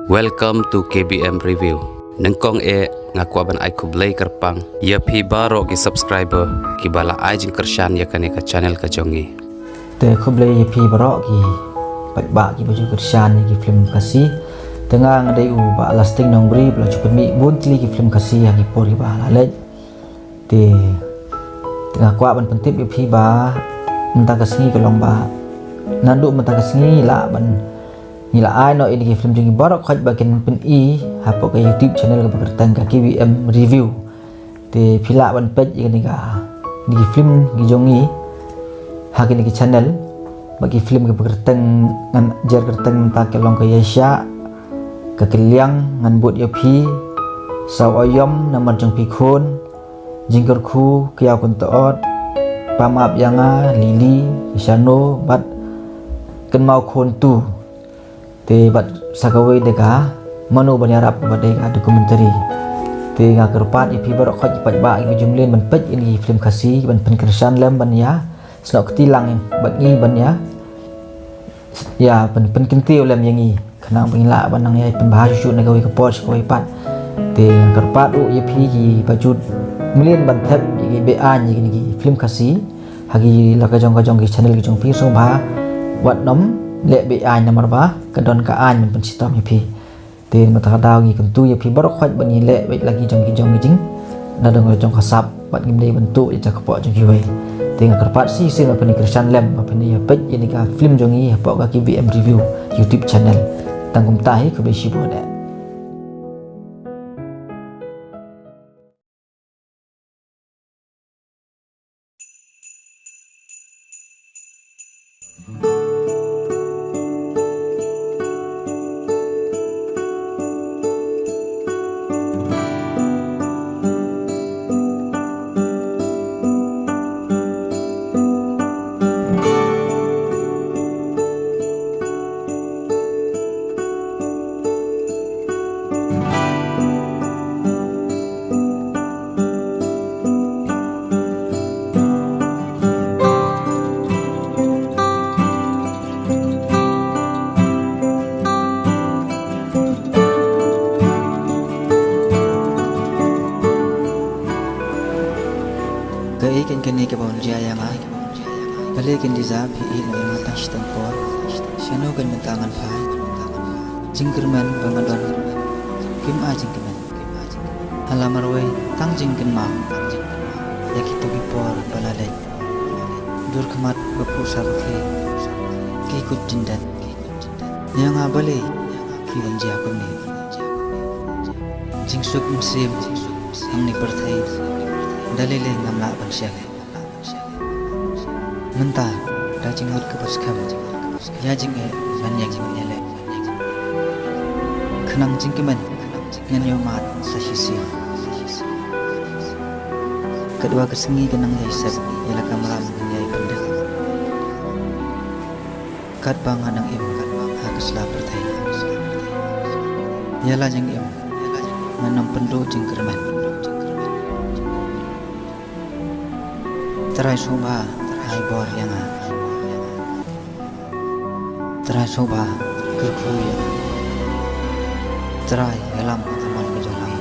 Welcome to KBM Review. Nengkong ngakwaban ay kublay kerpang. Ya pi baro ki subscriber ki bala ay jing kershan ya kane ka channel ka jongi. Te kublay ya pi baro ki ba ki baju kershan ki film kasih. Tengah ngadai ba lasting nongbri bela cukup mi buntli ki film kasih yang ipor ki ba lalej. Te tengah kwaban pentip ya pi ba mentang kesengi kelong ba. Nanduk mentang kesengi lah ban nila ai no ini film jongi barok khaj bagian pen i hapo ke YouTube channel ke bertang ka KBM Review te pila ban page ini ka ni film gi jongi hak ini channel bagi film ke bertang ngan jar bertang ta ke long ke yasha ke keliang ngan bot yapi saw oyom namar jong pikun jingker khu kya kun toot pamap yanga lili isano bat ken mau khon tu te bat sakawai deka manu banyarap badai dokumentari te ngakerpat ipi barok khaj pat ba gi jumlen ban pej ini film kasih ban penkersan lem ban ya slok tilang bat ngi ban ya pen kintiu lem yangi kena pengila ban nang ya pen bahas syut nagawi ke pos koi pat te ngakerpat u ipi gi bajut mulien ban thep gi ba gi film kasih hagi lakajong gi channel gi jong pi so ba wat nom lek be ai nomor ba kedon ka an men pensita mi pi te mata daw gi kentu ya pi barok khaj bani lek baik lagi jong jing na dong jong kasap bat ngimdei bentuk ya cakap jong giwai te ngakerpat si sin apa ni Christian lem apa ni ya pej ini ka film jongi apa ka KBM Review YouTube channel tangkum tahi ke be shibo da. Ikan kini ke bawah jaya yang ai, balik ikan dizap hi no yang matang shtan por, shano kan mentangan pai, jingkerman bangadon, kim a jingkerman, halamarway tang jingken mau, yakito gipor balalay, dur kemat bepusar ki ikut jindan, yang abale ki banjia kuni, jingsuk musim, ang ni perthai. Dalile ngamla bansya mentah da jingut ke paskam ya jinge banyang nyale kenang jingkeman ngan yomat sahisi kedua kesengi kenang yaisab yala kamram nyai pendek kat bangan ang im hakasla pertai yala jing im nganam pendo jingkerman terai soba hai bor yang terai soba kerkuya terai alam teman kejongai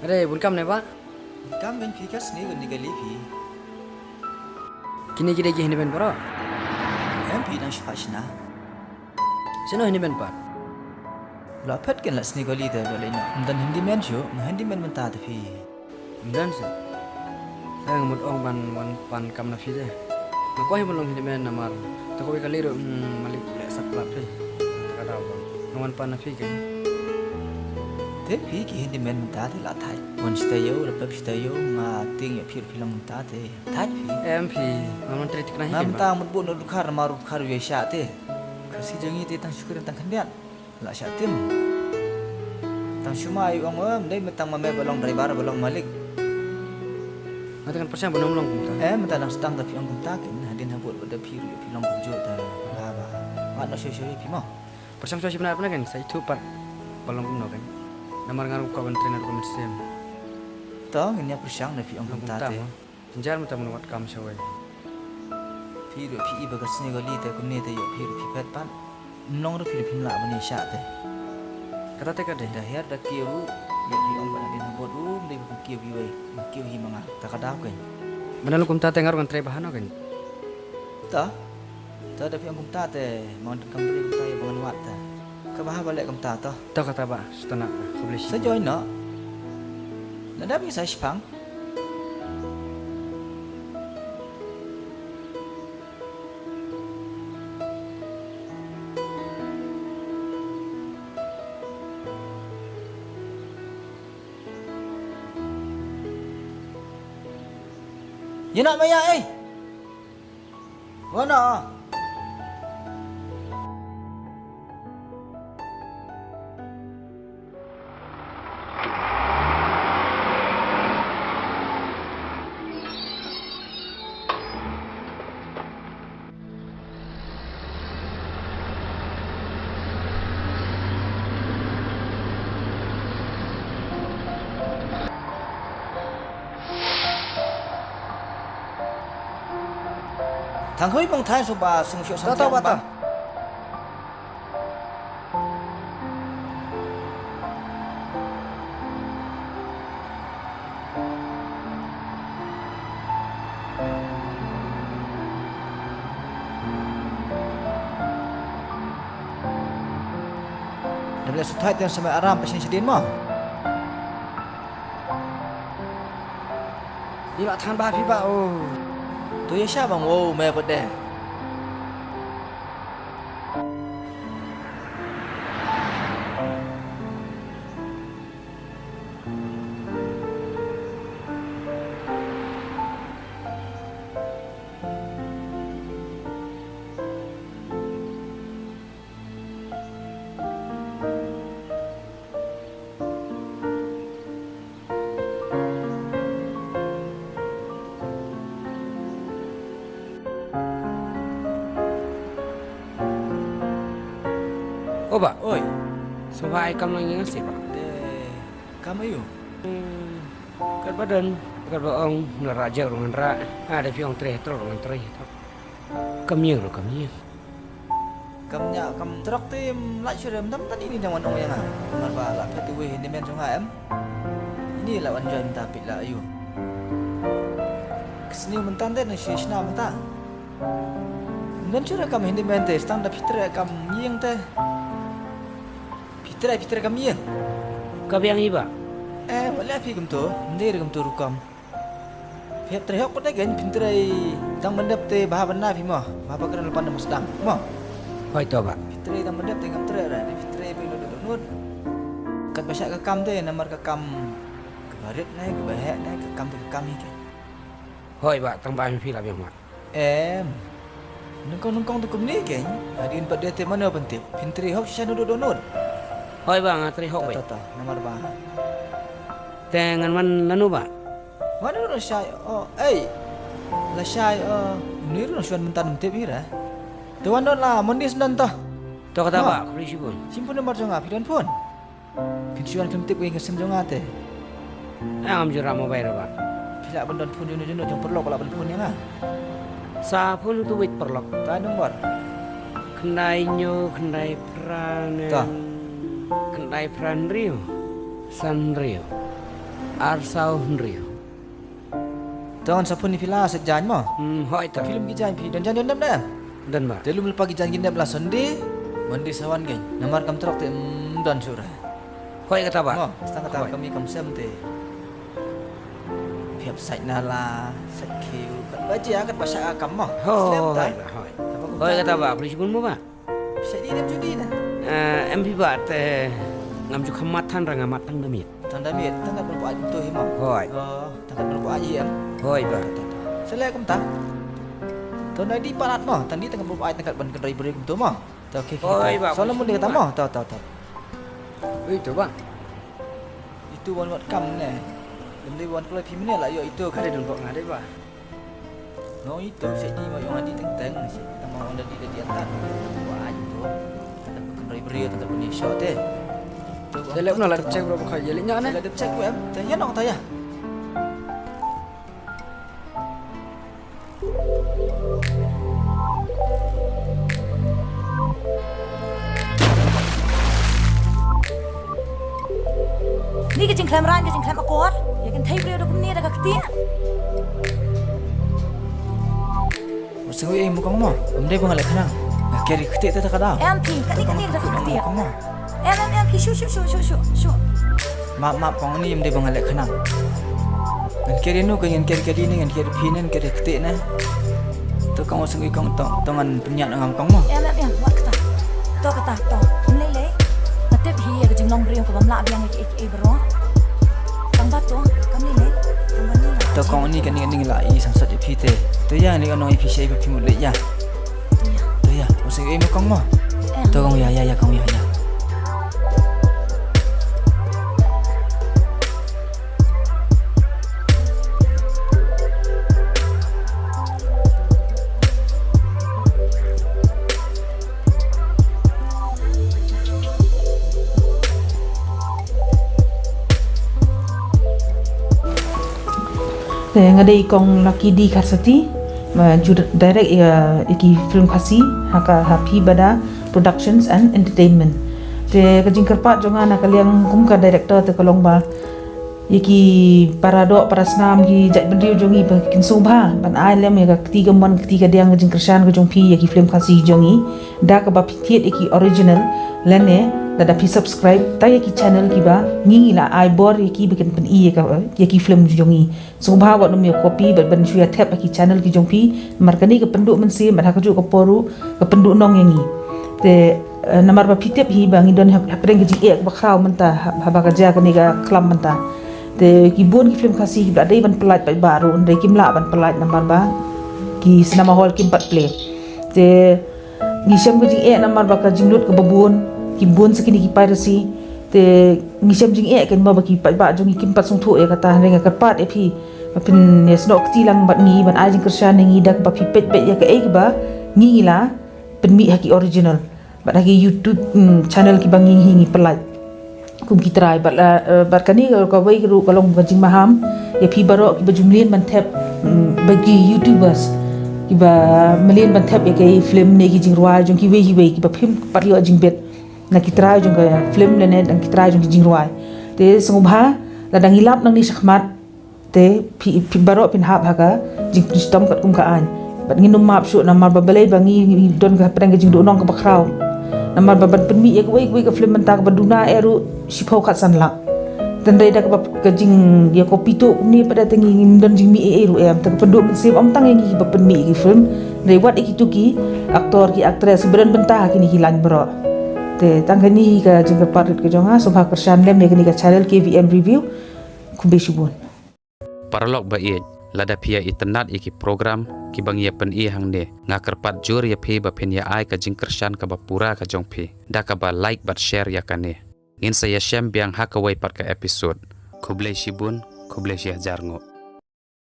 Ada bun kam ne pak? Kam ben phi kas ni gon ni gali phi. Kini kita gini ben bro. Em phi nang shpashna. Sino ini ben pak? La phat kan la sni gali de la ina. Dan handyman jo, handyman menta de phi. Dan se. Ang mut ong pan kam na fi de. Nak kau yang belum ini ben namar. Tak kau kali ru malik le sat plat de. Tak ada apa. Ngawan pan na fi kan. Thế phí cái hindi men ta thế là thái one stay yo là pep stay yo mà tiếng ya phir film ta thế thái phí Em fi ngawan tri tik na hi. nam ta một bộ nó khar mà ruk khar ye sha thế kasi jangi te tang syukur tang khandian la sha tim tang shumai ong dei metang mame balong driver balong malik Nanti kan persen belum belum kumta. mata nang stang ta phi ong ta kin hadin habut pada phir ye film bujo ta la ba mat no shoy phi mo Persen so benar benar kan saya tu pat belum kumno kan. Namar ngaruh kawan trainer kami sem. to ngin ya persang na phi ong ta thế Jar mata menawat kam sawai. phir ye phi ba kas ni gali te kum ne te yo phir phi pet pan nong ro phir phim la ba ni sha te Kata teka deh. dah her dah kiru ya di om pada din habot di buku kiu giwe kiu hi manga takada ko Benar lu kumta tengar kan trai bahan kan. ta ta da pi om ta te mon kam bri ta ya bangan wat ta ka bah balik kam ta to Tahu kata ba setana kebeli sa join no na da bi sa spang Ya nak maya Mana? Thằng hối bông thái số bà sung sướng sang Tahu bang. Dah boleh sutai yang sampai aram pasien sedin mah. Ini mak tahan bahafi pak. Oh. Tu ya siapa bang? Wow, meh pada. Oh pak. Oi, Sampai kam lagi ngasih pak. kamu yuk? Kat badan. Kat baong neraja orang ra. Ada piong tre terus orang tre. Kamnya lo kamnya. Kamu kamu terok tim lak syurem tam tadi ini jangan orang yang marba lak peti weh ini men sungai em. Ini lawan join tapi lah ayu. Kesini mentan deh nasi sena mentan. Dan cura kamu hindi men teh stand up fitre kamu yang teh. Fitre kamu yang. Kabiang iba. Boleh api kamu tu, ndir kamu tu rukam. Fitre hok pada gen fitre tang mendap teh bahaban na fi mah. Bahaban kena lepas nama sedang. Mah. Hoi to pak. Fitre tang mendap teh kamu tre dah. Fitre pelu duduk. Kat basak ke kam teh nomor ke kam. Kebarit naik, kebahak naik, ke kam ni. Hoi pak tang bahafi pila biang mak. Nungkong tu kum ni kan? Hadin pada teh mana penting? Fitre hok sisa duduk. Hoi bang atri hok baik. Tata, nomor bah. Tengan man lanu pak. Mana orang syai? Lah syai ni orang syuan mentan mentep ira. Tuan don lah, mondis don toh. To kata Ma. pak kebeli pun. Simpun nomor jonga, pidan pun. Pinsyuan mentep yang kesem jonga teh. Ang am jura mau bayar pak. Pila bendon pun jono jong perlo kalau pun yang ah. Sa pun tu wait perlok. Ta nomor. Kendai nyo, kendai pran. Tah. Kendai pran rio. San rio. arsau Henry. Tangan sapun ni pila sejan mo. Hoi tak. Film gijan pi dan jan dah. Dan ba. Telu melpa gijan gindap lah Sunday. Monday sawan gay. Namar kam trok te dan surah. Hoi kata ba. Mo, setengah tahun kami kam sem te. Piap sait nala, sekiu kan baca kan bahasa akam mo. Hoi. Hoi kata ba. Polisi pun mo ba. Sait ni judi na. Em pi ba te ngam ju khamatan ra ngamatang damit. Tanda miet tanggal berapa aja tu hima. Hoi. Tanggal berapa aja em. Hoi ba. Selai kum ta. Tanda di parat mo, tandi tanggal berapa aja tanggal ban kendrai beri kum tu mo. Tahu ke. Hoi ba. Soalnya mun dia kata mo, tahu. Itu ba. Itu wan wat kam ne. Lemli wan kalau pi mene lah yo itu kan. Kade dun kok ngade ba. No itu sik di mo yang adi teng-teng sik. Kita mau anda di antan. Wah aja tu. Tanggal kendrai beri tanggal bani shot eh. Dia nak lah cek berapa kali jeliknya Saya ada cek em. Tanya nak tanya. Ni ke jengklam ran ke jengklam akor. Ya kan thai beliau dak ni dak ketia. Masa oi muka mo. Amde bang lek kena. Keri ketik tak kada. MP kan ni dak ketia. Kamu. MP shu. Maaf kong ni amde bang lek kena. Ngan keri nu kan keri ni ngan keri pinen keri ketik na. Tu kong sengui kong tongan penyak ngam kong mo. MP wat kata. To kata to. Lele. Matep hi ke jenglong beliau ke bamla biang ke bro. Kambat tu kami le. Tu kong ni kan ni lai samsat di pite. Tu ya ni kan noi pi sei pi mut le ya. Tu ya. Masa oi kong mo. Tu kong ya kong ya. Ngadai kong laki di Karsati direct iki film khasi haka happy bada productions and entertainment te kajing kerpat jonga na kaliang kumka director te kolong ba iki paradok parasnam ki jat bendriu jongi ba kin sobha ban ai lem ya ketiga mon ketiga diang kajing kersan ka jong pi iki film khasi jongi da ka ba pitiet iki original lene da pi subscribe ta iki channel ki ba ngi la ai bor iki bikin pen i ka iki film jongi sobha wa no mi copy ban shuya tap iki channel ki jong pi markani ka penduk mensi ban ha ka ju ka poru ka penduk nong yangi te namar ba pitep hi ba ngi don hapreng ki ek ba khaw menta ha ba ka ja ka ni ka klam menta te ki bon ki film khasi ki dai ban pelat pai baru ndai kimla ban pelat namar ba ki cinema hall kim pat play te ngi syam ki ek namar ba ka jinglut ka babun ki bon sakini ki piracy te ngi syam jing ek kan ba ki pai ba jong kim pat sung thu e kata renga ka pat e phi pin ne snok tilang bat ngi ban ajing kersan ngi dak ba phi pet bet ya ka ek ba ngi la pen mi haki original bat haki YouTube channel ki bangi hingi pelat kum ki try bat kani ka wai ru kalong bajing maham ya phi baro ki bajumlien ban tap bagi YouTubers ki ba melien ban tap ya kai film ne ki jing ruai jong ki wei ki ba phim pat yo jing bet na ki try jong ka film le ne dang ki try jong ki jing ruai te sungubha la dang hilap nang ni sakmat te phi baro pin hap haka jing pristom kat kum ka an bat nginum map shu namar babalai bangi don ka prang jing do nong ka bakraw namar baban penmi ya wei ka film menta ka baduna eru sipau khat san lak tandai dak ka jing ya ko pito ni pada tengi don jing mi eru em tak pendu sim om tang ngi ba penmi ki film dai wat iki tuki aktor ki aktres beran bentah kini hilan bro te tangani ka jing ka parit ke jonga sobha kersan lem ne kini ka channel KVM review kumbe shibun Paralog ba iej lada pia itenat iki program ki bang ya pen i hang ne ngakar pat jur ya phi ba pen ya ai ka jing kersan ka ba pura ka jong phi da ka ba like bat share ya kane in saya shem biang hakawai pat ka episode kublai shibun kublai shia jarngo